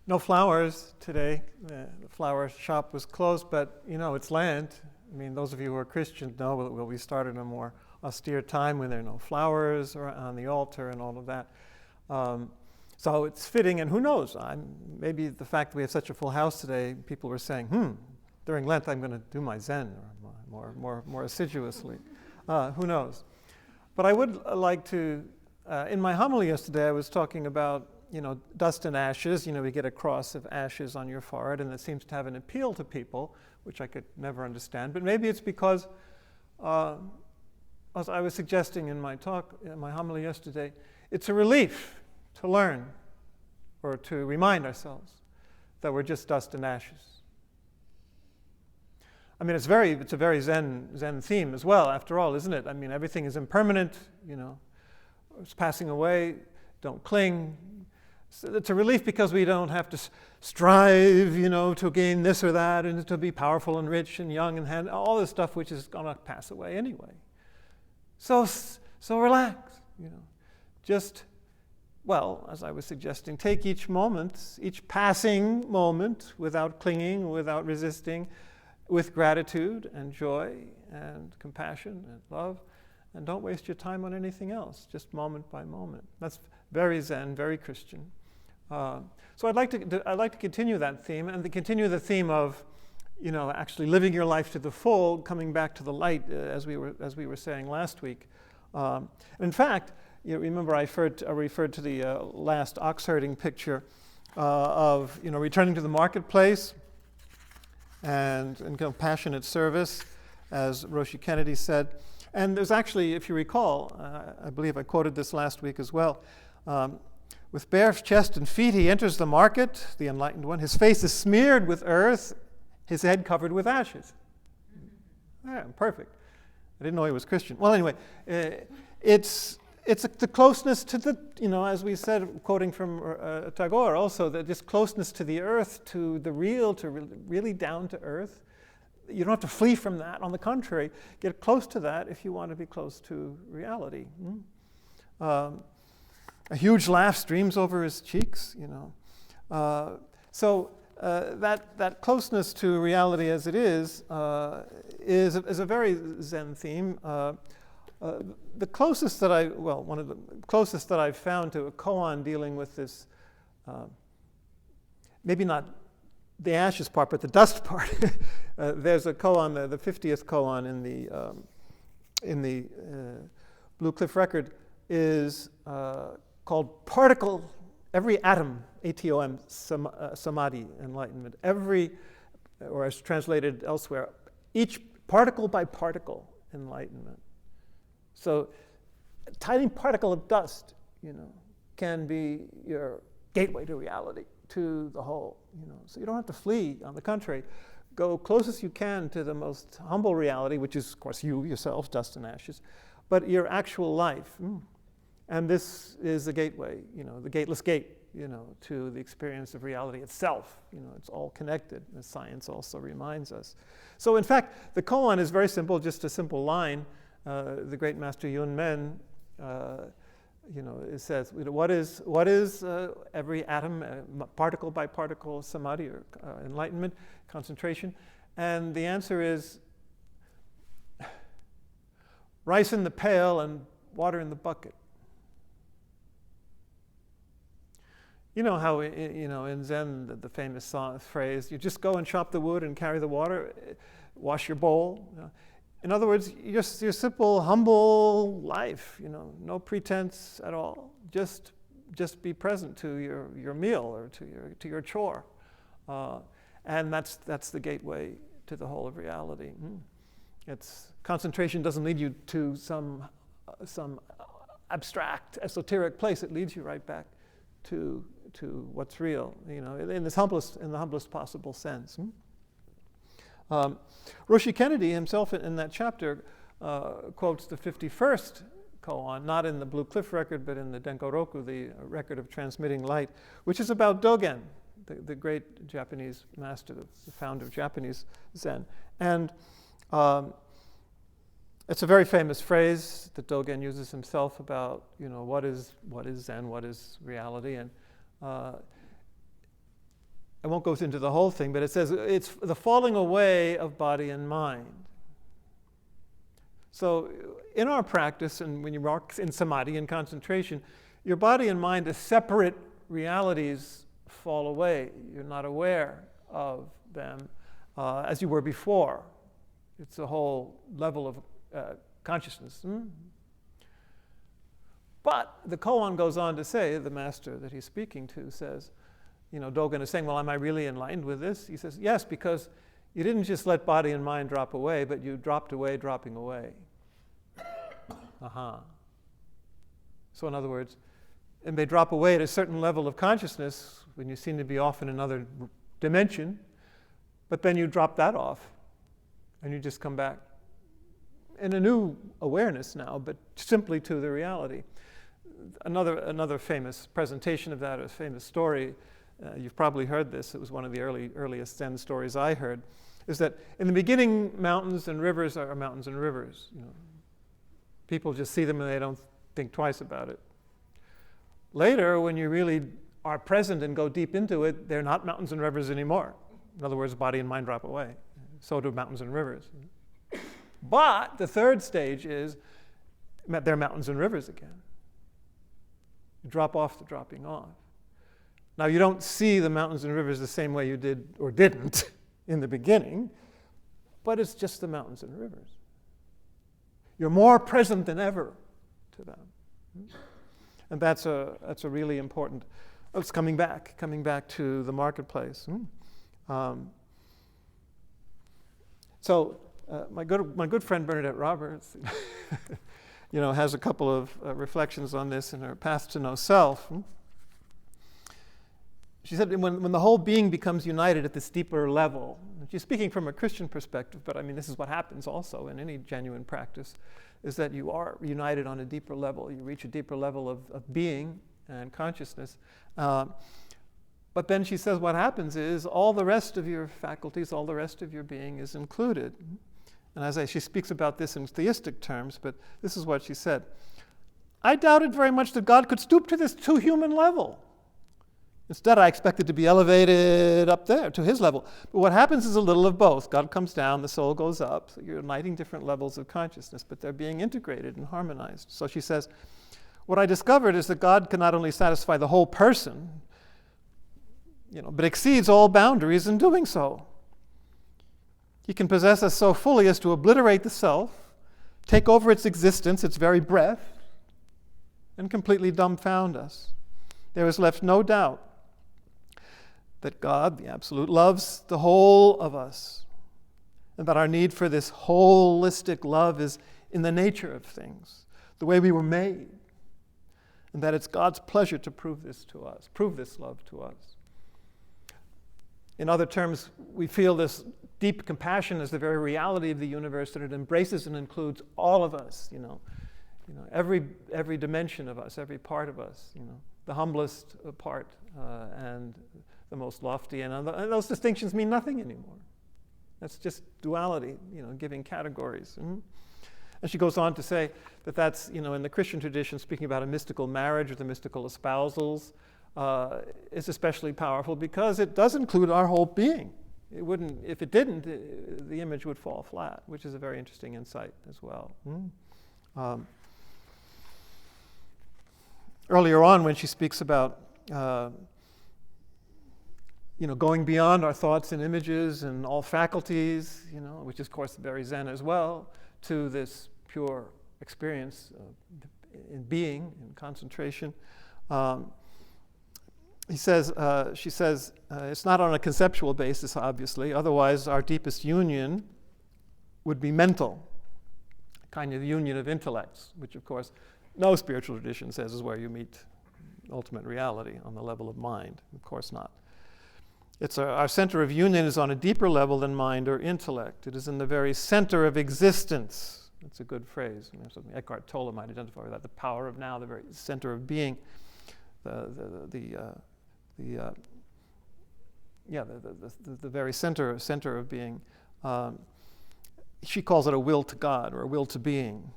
No flowers today. The flower shop was closed, but it's Lent. I mean, those of you who are Christians know that we started a more austere time when there are no flowers on the altar and all of that. So it's fitting, and who knows? Maybe the fact that we have such a full house today, people were saying, during Lent I'm going to do my Zen more assiduously. Who knows? But I would like to, in my homily yesterday, I was talking about dust and ashes. We get a cross of ashes on your forehead, and it seems to have an appeal to people, which I could never understand. But maybe it's because, as I was suggesting in my talk, in my homily yesterday, it's a relief to learn or to remind ourselves that we're just dust and ashes. I mean, it's a very Zen theme as well, after all, isn't it? I mean, everything is impermanent, it's passing away, don't cling. So it's a relief because we don't have to strive, to gain this or that and to be powerful and rich and young and all this stuff which is going to pass away anyway. So relax, Just, as I was suggesting, take each moment, each passing moment without clinging, without resisting, with gratitude and joy and compassion and love, and don't waste your time on anything else, just moment by moment. That's very Zen, very Christian. So I'd like to continue that theme and to continue the theme of, actually living your life to the full, coming back to the light, as we were saying last week. In fact, remember I referred to the last ox herding picture of returning to the marketplace and in compassionate service, as Roshi Kennedy said. And there's actually, if you recall, I believe I quoted this last week as well. With bare chest and feet, he enters the market, the enlightened one. His face is smeared with earth, his head covered with ashes. Yeah, perfect. I didn't know he was Christian. Well, anyway, it's the closeness to the, as we said, quoting from Tagore also, that this closeness to the earth, to the real, to really down to earth. You don't have to flee from that. On the contrary, get close to that if you want to be close to reality. A huge laugh streams over his cheeks, So that closeness to reality as it is a very Zen theme. The closest that one of the closest that I've found to a koan dealing with this, maybe not the ashes part, but the dust part. There's a koan, the 50th koan in the Blue Cliff Record is called particle, every atom, ATOM, samadhi, enlightenment. Every, or as translated elsewhere, each particle by particle, enlightenment. So a tiny particle of dust, can be your gateway to reality, to the whole, So you don't have to flee. On the contrary, go closest you can to the most humble reality, which is, of course, you yourself, dust and ashes, but your actual life. And this is the gateway, the gateless gate, to the experience of reality itself. It's all connected, as science also reminds us. So in fact, the koan is very simple, just a simple line. The great master Yun Men, it says, what is every atom, particle by particle samadhi, or enlightenment, concentration? And the answer is rice in the pail and water in the bucket. You know how, in Zen, the famous phrase, you just go and chop the wood and carry the water, wash your bowl. In other words, your simple, humble life, no pretense at all. Just be present to your meal or to your chore. And that's the gateway to the whole of reality. It's concentration doesn't lead you to some abstract, esoteric place. It leads you right back to what's real, in the humblest possible sense. Roshi Kennedy himself in that chapter quotes the 51st koan, not in the Blue Cliff Record, but in the Denkoroku, the record of transmitting light, which is about Dogen, the great Japanese master, the founder of Japanese Zen. And it's a very famous phrase that Dogen uses himself about, what is Zen, what is reality, and I won't go into the whole thing, but it says it's the falling away of body and mind. So in our practice, and when you work in samadhi and concentration, your body and mind as separate realities fall away. You're not aware of them as you were before. It's a whole level of consciousness. But the koan goes on to say, the master that he's speaking to says, Dogen is saying, well, am I really enlightened with this? He says, yes, because you didn't just let body and mind drop away, but you dropped away, dropping away. So in other words, and they drop away at a certain level of consciousness when you seem to be off in another dimension, but then you drop that off and you just come back in a new awareness now, but simply to the reality. Another famous presentation of that, a famous story, you've probably heard this, it was one of the earliest Zen stories I heard, is that in the beginning, mountains and rivers are mountains and rivers. People just see them and they don't think twice about it. Later, when you really are present and go deep into it, they're not mountains and rivers anymore. In other words, body and mind drop away. So do mountains and rivers. But the third stage is they're mountains and rivers again. You drop off the dropping off. Now, you don't see the mountains and rivers the same way you did or didn't in the beginning, but it's just the mountains and rivers. You're more present than ever to them. And that's a really important, it's coming back to the marketplace. So my good friend Bernadette Roberts, has a couple of reflections on this in her Path to No Self. She said when the whole being becomes united at this deeper level, she's speaking from a Christian perspective, but I mean this is what happens also in any genuine practice, is that you are united on a deeper level. You reach a deeper level of being and consciousness. But then she says what happens is all the rest of your faculties, all the rest of your being is included. And she speaks about this in theistic terms, but this is what she said. I doubted very much that God could stoop to this too human level. Instead, I expected to be elevated up there to his level. But what happens is a little of both. God comes down, the soul goes up. So you're uniting different levels of consciousness, but they're being integrated and harmonized. So she says, what I discovered is that God can not only satisfy the whole person, but exceeds all boundaries in doing so. He can possess us so fully as to obliterate the self, take over its existence, its very breath, and completely dumbfound us. There is left no doubt that God, the Absolute, loves the whole of us, and that our need for this holistic love is in the nature of things, the way we were made, and that it's God's pleasure to prove this love to us. In other terms, we feel this deep compassion as the very reality of the universe, that it embraces and includes all of us, every dimension of us, every part of us, the humblest part and the most lofty, and those distinctions mean nothing anymore. That's just duality, giving categories. And she goes on to say that that's, in the Christian tradition, speaking about a mystical marriage or the mystical espousals, is especially powerful because it does include our whole being. It wouldn't, if it didn't, the image would fall flat, which is a very interesting insight as well. Earlier on, when she speaks about going beyond our thoughts and images and all faculties, which is of course very Zen as well, to this pure experience in being, in concentration. She says, it's not on a conceptual basis, obviously. Otherwise, our deepest union would be mental, kind of the union of intellects, which, of course, no spiritual tradition says is where you meet ultimate reality on the level of mind. Of course not. Our center of union is on a deeper level than mind or intellect. It is in the very center of existence. That's a good phrase. Something Eckhart Tolle might identify with that. The power of now, the very center of being. The very center of being. She calls it a will to God, or a will to being.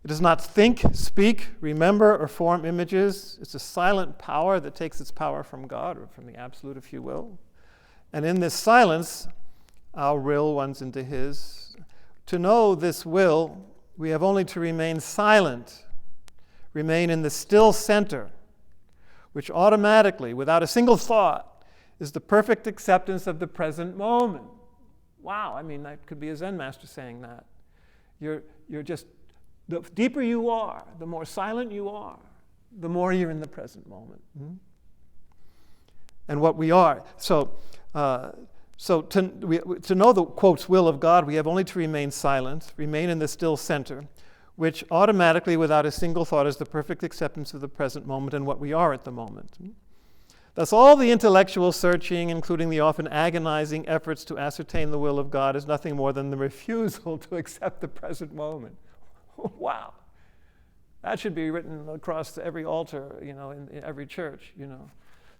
It does not think, speak, remember, or form images. It's a silent power that takes its power from God, or from the Absolute, if you will. And in this silence, our will runs into his. To know this will, we have only to remain silent, remain in the still center, which automatically, without a single thought, is the perfect acceptance of the present moment. Wow, I mean, that could be a Zen master saying that. You're just, the deeper you are, the more silent you are, the more you're in the present moment. And what we are. So to know the, quotes, will of God, we have only to remain silent, remain in the still center, which automatically, without a single thought, is the perfect acceptance of the present moment and what we are at the moment. Thus, all the intellectual searching, including the often agonizing efforts to ascertain the will of God, is nothing more than the refusal to accept the present moment. Wow. That should be written across every altar, in every church,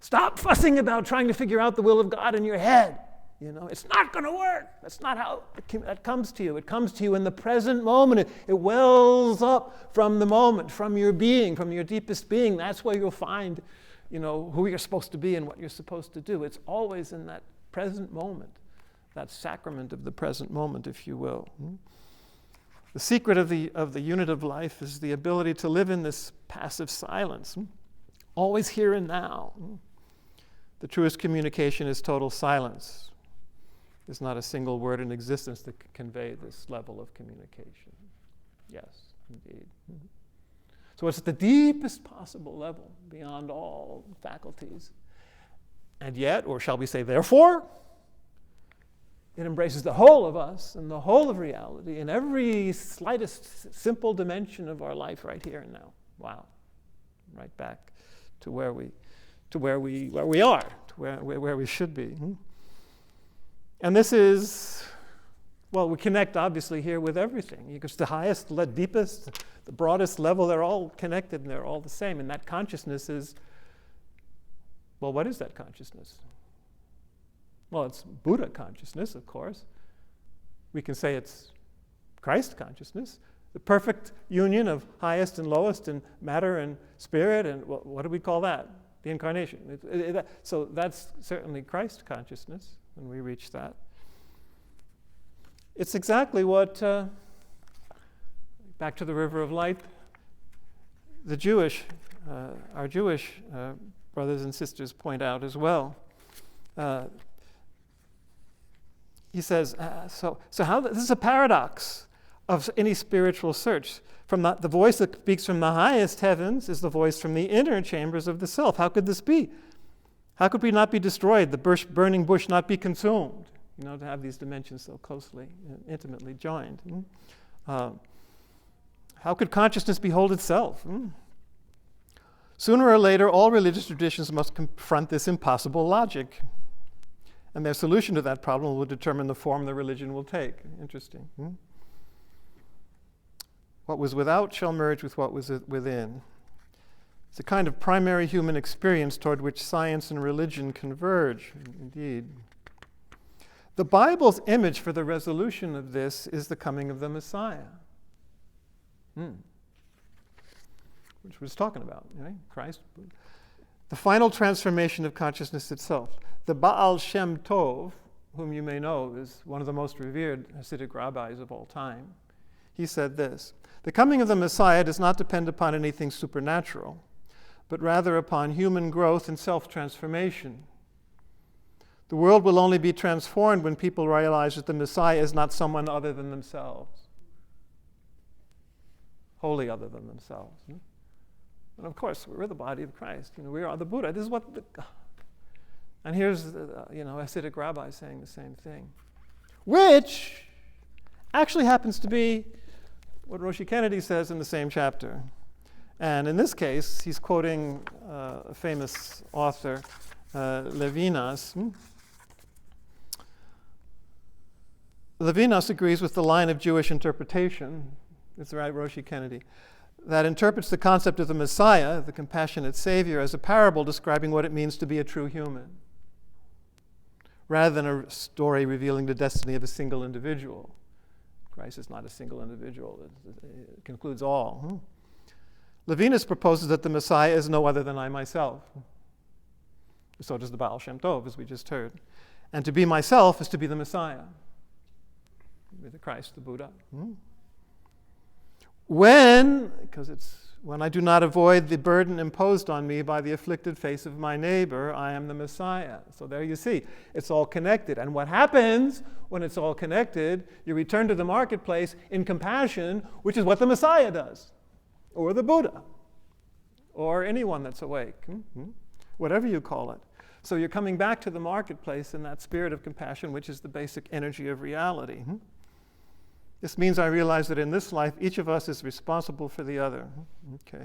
Stop fussing about trying to figure out the will of God in your head. It's not going to work. That's not how it comes to you. It comes to you in the present moment. It wells up from the moment, from your being, from your deepest being. That's where you'll find, who you're supposed to be and what you're supposed to do. It's always in that present moment, that sacrament of the present moment, if you will. The secret of the unit of life is the ability to live in this passive silence, always here and now. The truest communication is total silence. There's not a single word in existence that could convey this level of communication. Yes, indeed. So it's the deepest possible level beyond all faculties. And yet, or shall we say therefore, it embraces the whole of us and the whole of reality in every slightest simple dimension of our life right here and now. Wow. Right back to where we are, to where we should be. And this is, we connect obviously here with everything. Because the highest, the deepest, the broadest level, they're all connected and they're all the same. And that consciousness is, what is that consciousness? Well, it's Buddha consciousness, of course. We can say it's Christ consciousness, the perfect union of highest and lowest in matter and spirit. And what do we call that? The incarnation. So that's certainly Christ consciousness when we reach that. It's exactly what, back to the river of light, our Jewish brothers and sisters point out as well. He says, so how this is a paradox of any spiritual search. From the voice that speaks from the highest heavens is the voice from the inner chambers of the self. How could this be? How could we not be destroyed, the burning bush not be consumed? To have these dimensions so closely, intimately joined. How could consciousness behold itself? Sooner or later, all religious traditions must confront this impossible logic. And their solution to that problem will determine the form the religion will take. Interesting. What was without shall merge with what was within. It's a kind of primary human experience toward which science and religion converge, indeed. The Bible's image for the resolution of this is the coming of the Messiah, which we're talking about, Christ. The final transformation of consciousness itself. The Baal Shem Tov, whom you may know is one of the most revered Hasidic rabbis of all time, he said this: the coming of the Messiah does not depend upon anything supernatural, but rather upon human growth and self-transformation. The world will only be transformed when people realize that the Messiah is not someone other than themselves, wholly other than themselves. And of course, we're the body of Christ. We are the Buddha. This is what and here's a Hasidic rabbi saying the same thing, which actually happens to be what Roshi Kennedy says in the same chapter. And in this case, he's quoting a famous author, Levinas. Levinas agrees with the line of Jewish interpretation, it's right, Roshi Kennedy, that interprets the concept of the Messiah, the compassionate Savior, as a parable describing what it means to be a true human, rather than a story revealing the destiny of a single individual. Christ is not a single individual. It concludes all. Levinas proposes that the Messiah is no other than I myself. So does the Baal Shem Tov, as we just heard. And to be myself is to be the Messiah, to be the Christ, the Buddha. When I do not avoid the burden imposed on me by the afflicted face of my neighbor, I am the Messiah. So there you see, it's all connected. And what happens when it's all connected, you return to the marketplace in compassion, which is what the Messiah does, or the Buddha, or anyone that's awake, whatever you call it. So you're coming back to the marketplace in that spirit of compassion, which is the basic energy of reality. This means I realize that in this life, each of us is responsible for the other. Okay.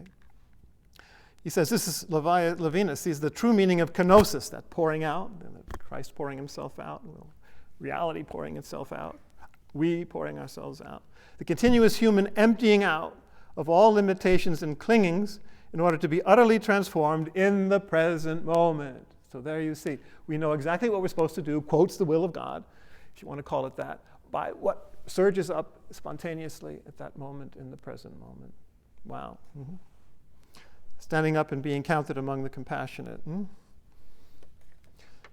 He says this is Levinas sees the true meaning of kenosis, that pouring out, Christ pouring himself out, reality pouring itself out, we pouring ourselves out. The continuous human emptying out of all limitations and clingings in order to be utterly transformed in the present moment. So there you see, we know exactly what we're supposed to do, quotes the will of God, if you want to call it that, by what surges up spontaneously at that moment in the present moment. Wow. Standing up and being counted among the compassionate.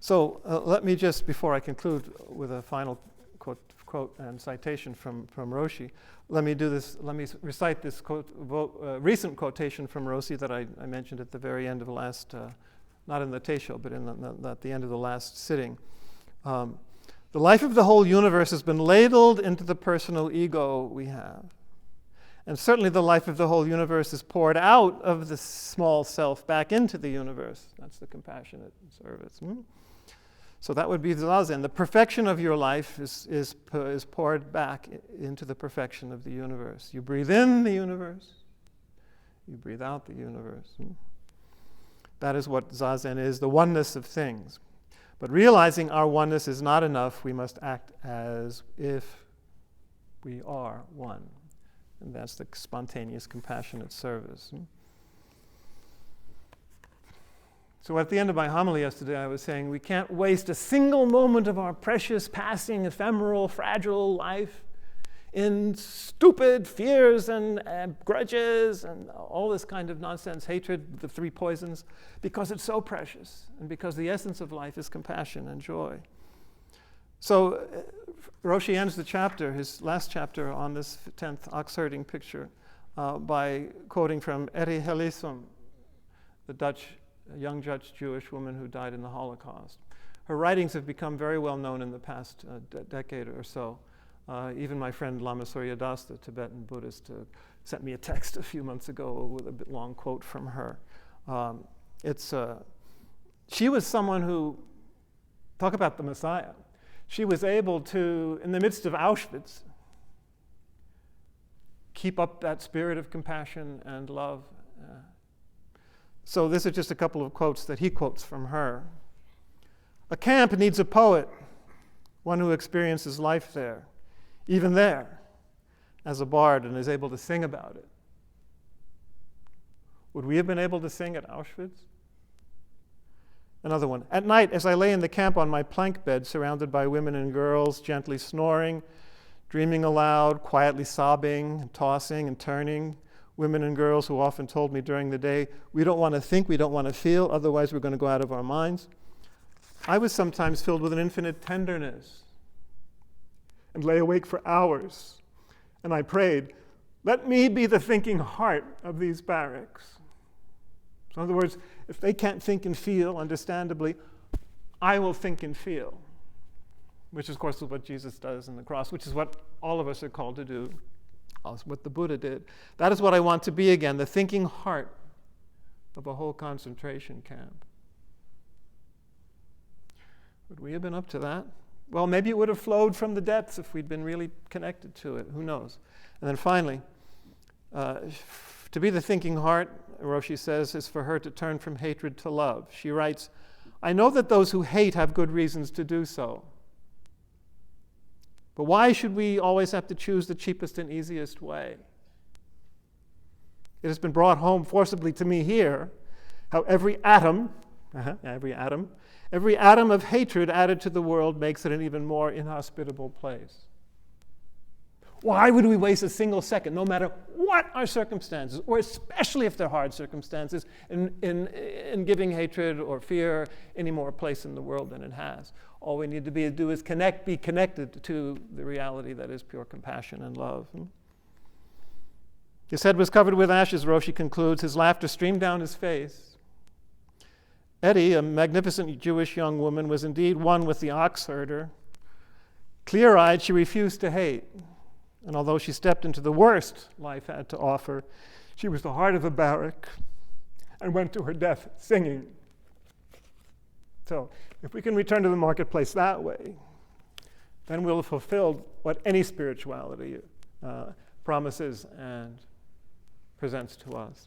So let me just, before I conclude with a final quote and citation from Roshi, let me recite this recent quotation from Roshi that I mentioned at the very end of the last, not in the teisho, but at the end of the last sitting. The life of the whole universe has been ladled into the personal ego we have. And certainly the life of the whole universe is poured out of the small self back into the universe. That's the compassionate service. So that would be Zazen. The perfection of your life is poured back into the perfection of the universe. You breathe in the universe. You breathe out the universe. That is what Zazen is, the oneness of things. But realizing our oneness is not enough, we must act as if we are one. And that's the spontaneous, compassionate service. So at the end of my homily yesterday, I was saying we can't waste a single moment of our precious, passing, ephemeral, fragile life in stupid fears and grudges and all this kind of nonsense, hatred, the three poisons, because it's so precious and because the essence of life is compassion and joy. So Roshi ends the chapter, his last chapter on this 10th ox-herding picture, by quoting from Eri Helisum, the young Dutch Jewish woman who died in the Holocaust. Her writings have become very well known in the past decade or so. Even my friend Lama Surya Das, the Tibetan Buddhist, sent me a text a few months ago with a bit long quote from her. She was someone who, talk about the Messiah, she was able to, in the midst of Auschwitz, keep up that spirit of compassion and love. So this is just a couple of quotes that he quotes from her. A camp needs a poet, one who experiences life there, even there, as a bard and is able to sing about it. Would we have been able to sing at Auschwitz? Another one. At night, as I lay in the camp on my plank bed, surrounded by women and girls, gently snoring, dreaming aloud, quietly sobbing, tossing and turning, women and girls who often told me during the day, we don't want to think, we don't want to feel, otherwise we're going to go out of our minds. I was sometimes filled with an infinite tenderness and lay awake for hours. And I prayed, let me be the thinking heart of these barracks. So in other words, if they can't think and feel, understandably, I will think and feel, which of course is what Jesus does in the cross, which is what all of us are called to do, what the Buddha did. That is what I want to be again, the thinking heart of a whole concentration camp. Would we have been up to that? Well, maybe it would have flowed from the depths if we'd been really connected to it. Who knows? And then finally, to be the thinking heart, Roshi says, is for her to turn from hatred to love. She writes, I know that those who hate have good reasons to do so. But why should we always have to choose the cheapest and easiest way? It has been brought home forcibly to me here how every atom of hatred added to the world makes it an even more inhospitable place. Why would we waste a single second, no matter what our circumstances, or especially if they're hard circumstances, in giving hatred or fear any more place in the world than it has? All we need to do is be connected to the reality that is pure compassion and love. His head was covered with ashes, Roshi concludes. His laughter streamed down his face. Eddie, a magnificent Jewish young woman, was indeed one with the ox herder. Clear-eyed, she refused to hate. And although she stepped into the worst life had to offer, she was the heart of a barrack and went to her death singing. So if we can return to the marketplace that way, then we'll have fulfilled what any spirituality promises and presents to us.